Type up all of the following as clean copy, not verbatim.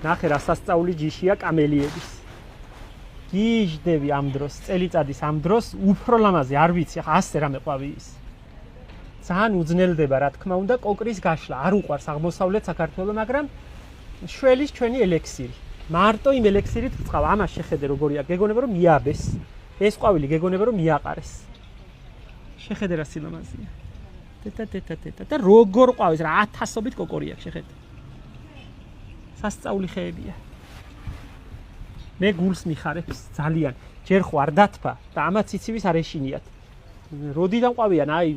ნახე რა სასწაული ჯიშია კამელიების. გიჟდები ამ დროს, წელიწადის ამ დროს უფრო ლამაზი არ ვიცი, ახლა ასე რამე ყვავი ის. ძალიან უძნელდება რა თქმა უნდა კოკრის გაშლა, არ უყვარს აღმოსავლეთ საქართველოს, მაგრამ შველის ჩვენი ელექსირი. მარტო იმ ელექსირით ვწყავ, ამას შეხედე როგორია, გეგონება რომ მიაბეს. ეს ყვავილი გეგონება რომ მიაყარეს. შეხედე რა სილამაზეა. ტეტა და როგორ ყვავის რა ათასობით კოკორი აქვს შეხედე. სასწაული ხეებია. მე გულს მიხარებს ძალიან. ჯერ ხო არ დათფა და ამაც ციცივის არ ეშინიათ. როდიდან ყვავიან, აი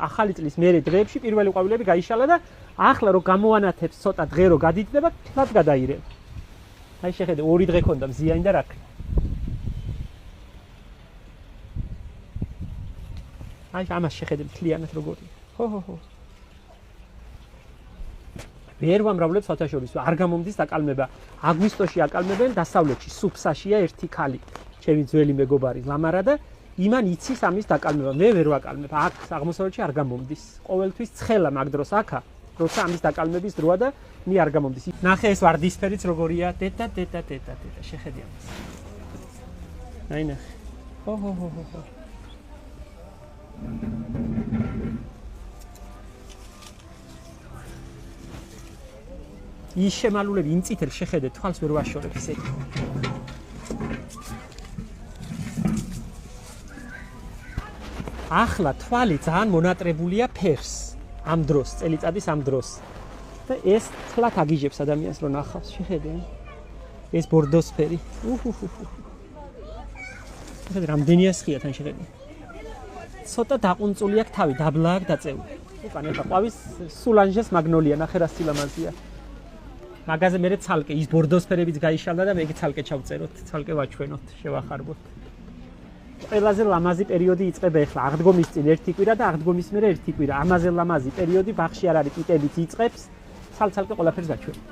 ახალი წლის მერე დღეებში პირველი ყვავილები გაიშალა და ახლა რო გამოანათებს ცოტა დღე რო გადიდება, თლად გადაირება. აი შეხედე, 2 დღე ქონდა მზიანი და რაკი. აი ამას შეხედე მთლიანად როგორია. ხო. ვერ ვამრავლებ საერთაშორისო, არ გამომდის დაკალმება. აგვისტოში აკალმებენ დასავლეთში, სუფსაშია ერთი ქალი, ჩემი ძველი მეგობარი ლამარა და იმან იცის ამის დაკალმება. მე ვერ ვაკალმებ. აქ აღმოსავლეთში არ გამომდის. ყოველთვის ცხელა მაგ დროს აქა, როცა ამის დაკალმების დროა და მე არ გამომდის. ნახე ეს ვარდისფერიც როგორია. ტეტა. შეხედე ამას. აი ნახე. ხო. ის შემალულები იმ წითელს შეხედე თვალს ვერ ვაშორებ ისე. ახლა თვალი ძალიან მონატრებულია ფერს ამ დროს, წელიწადის ამ დროს. და ეს თლათ აგიჟებს ადამიანს რომ ნახავს, შეხედე. ეს ბორდოსფერი. შეხედე რამდენია სხია თან შეხედე. ცოტა დაყუნწული აქვს თავი, დაბლა აქვს დაწეული. უკან ეხა ყვავის სულანჟეს მაგნოლია, ნახე რა სილამაზეა. მაგაზე მე ცალკე ის ბორდოსფერებიც გაიშალდა და მე იგი ცალკე ჩავწეროთ, ცალკე ვაჩვენოთ, შევახარბოთ. ყველაზე ლამაზი პერიოდი იწყება ახლა, აღდგომის წინ ერთი კვირა და აღდგომის მერე ერთი კვირა. ამაზე ლამაზი პერიოდი ბაღში არ არის, პიტებით იწყებს, ცალ-ცალკე ყველაფერს გაჩვენოთ.